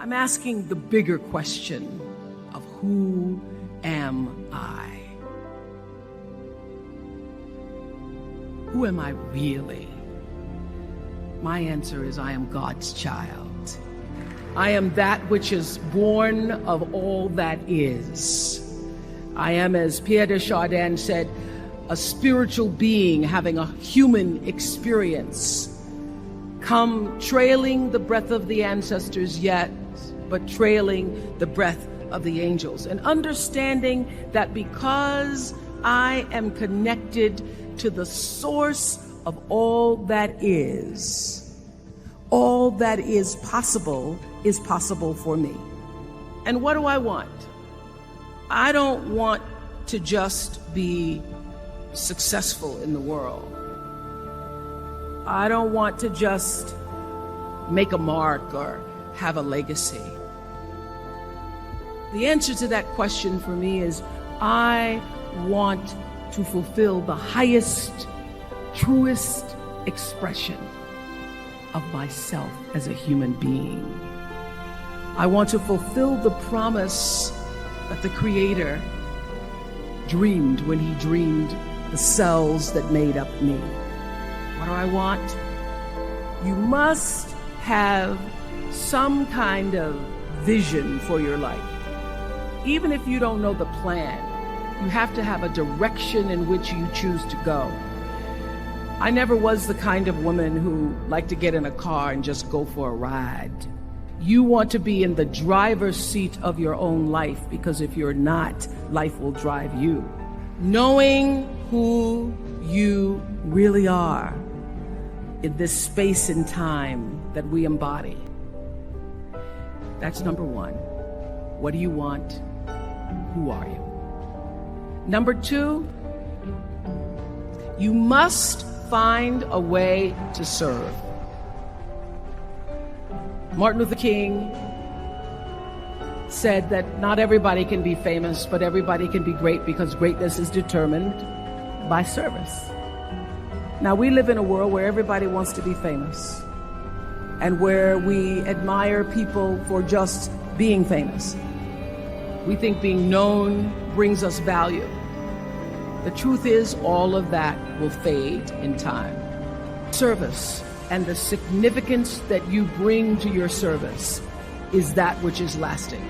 I'm asking the bigger question of who am I? Who am I really? My answer is I am God's child. I am that which is born of all that is. I am, as Pierre de Chardin said, a spiritual being having a human experience, come trailing the breath of the ancestors yet, but trailing the breath of the angels, and understanding that because I am connected to the source of all that is possible for me. And what do I want? I don't want to just be successful in the world. I don't want to just make a mark or have a legacy. The answer to that question for me is I want to fulfill the highest, truest expression of myself as a human being. I want to fulfill the promise that the Creator dreamed when He dreamed the cells that made up me. What do I want? You must have some kind of vision for your life. Even if you don't know the plan, you have to have a direction in which you choose to go. I never was the kind of woman who liked to get in a car and just go for a ride. You want to be in the driver's seat of your own life, because if you're not, life will drive you. Knowing who you really are in this space and time that we embody. That's number one. What do you want? Who are you? Number two, you must find a way to serve. Martin Luther King said that not everybody can be famous, but everybody can be great, because greatness is determined by service. Now, we live in a world where everybody wants to be famous and where we admire people for just being famous. We think being known brings us value. The truth is, all of that will fade in time. Service and the significance that you bring to your service is that which is lasting.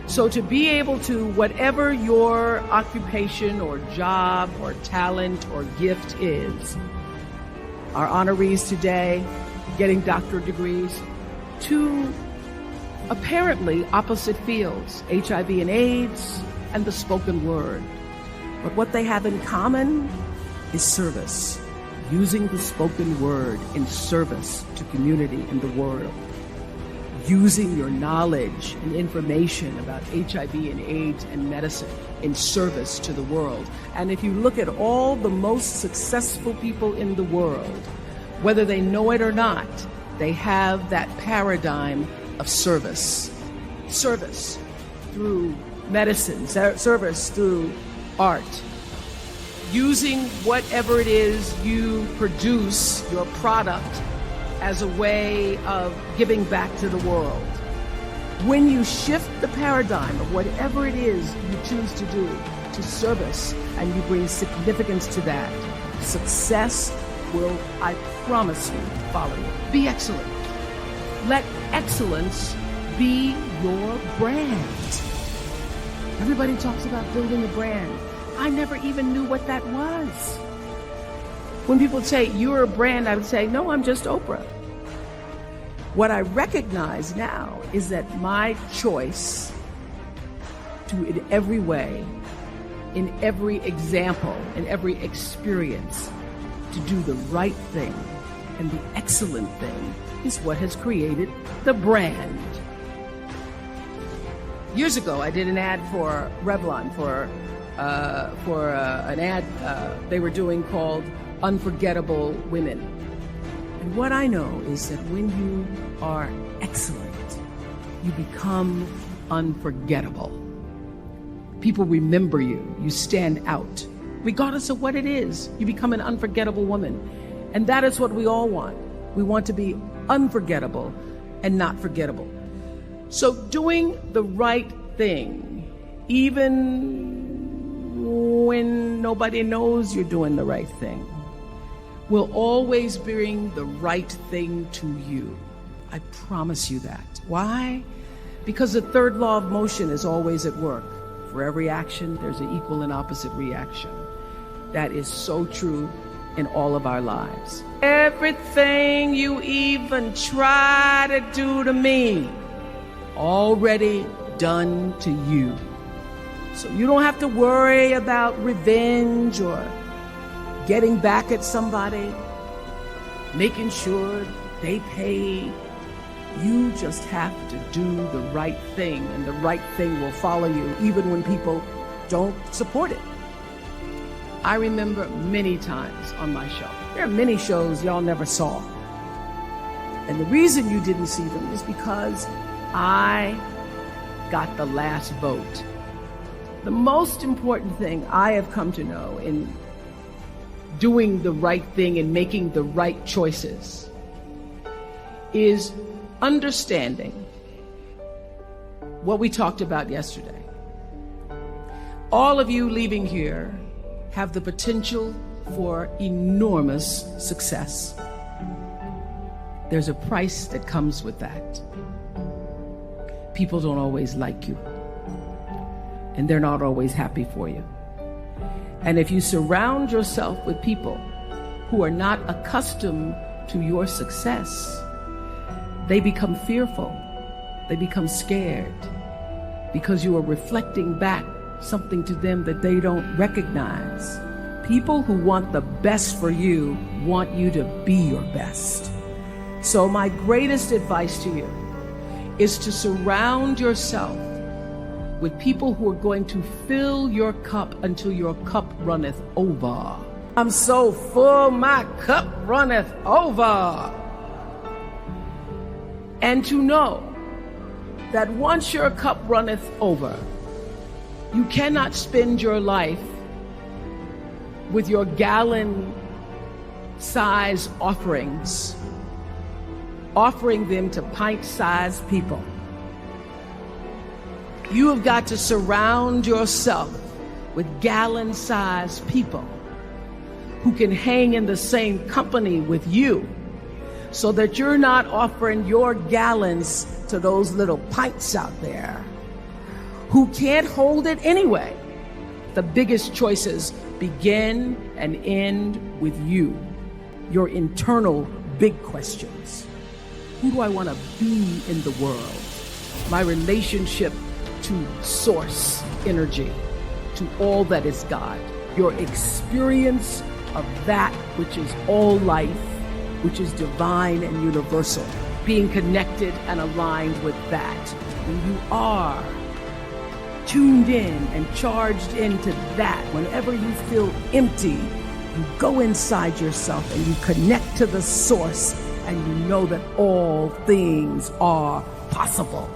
So to be able to, whatever your occupation or job or talent or gift is, our honorees today getting doctorate degrees, to apparently opposite fields, HIV and AIDS and the spoken word. But what they have in common is service, using the spoken word in service to community and the world, using your knowledge and information about HIV and AIDS and medicine in service to the world. And if you look at all the most successful people in the world, whether they know it or not, they have that paradigm of service. Service through medicine, service through art. Using whatever it is you produce, your product, as a way of giving back to the world. When you shift the paradigm of whatever it is you choose to do to service, and you bring significance to that, success will, I promise you, follow you. Be excellent. Let excellence be your brand. Everybody talks about building a brand. I never even knew what that was. When people say, you're a brand, I would say, no, I'm just Oprah. What I recognize now is that my choice to, in every way, in every example, in every experience, to do the right thing and the excellent thing is what has created the brand. Years ago, I did an ad for Revlon for an ad they were doing called Unforgettable Women. And what I know is that when you are excellent, you become unforgettable. People remember you. You stand out. Regardless of what it is, you become an unforgettable woman. And that is what we all want. We want to be unforgettable and not forgettable. So doing the right thing, even when nobody knows you're doing the right thing, will always bring the right thing to you. I promise you that. Why? Because the third law of motion is always at work. For every action, there's an equal and opposite reaction. That is so true in all of our lives. Everything you even try to do to me, already done to you. So you don't have to worry about revenge or getting back at somebody, making sure they pay. You just have to do the right thing, and the right thing will follow you even when people don't support it. I remember many times on my show, there are many shows y'all never saw. And the reason you didn't see them is because I got the last vote. The most important thing I have come to know in doing the right thing and making the right choices is understanding what we talked about yesterday. All of you leaving here have the potential for enormous success. There's a price that comes with that. People don't always like you, and they're not always happy for you. And if you surround yourself with people who are not accustomed to your success, they become fearful, they become scared, because you are reflecting back something to them that they don't recognize. People who want the best for you want you to be your best. So my greatest advice to you is to surround yourself with people who are going to fill your cup until your cup runneth over. I'm so full, my cup runneth over. And to know that once your cup runneth over, you cannot spend your life with your gallon-size offerings, offering them to pint-sized people. You have got to surround yourself with gallon-sized people who can hang in the same company with you, so that you're not offering your gallons to those little pints out there who can't hold it anyway. The biggest choices begin and end with you, your internal big questions. Who do I want to be in the world? My relationship to source energy, to all that is God, your experience of that which is all life, which is divine and universal, being connected and aligned with that. When you are tuned in and charged into that, whenever you feel empty, you go inside yourself and you connect to the source, and you know that all things are possible.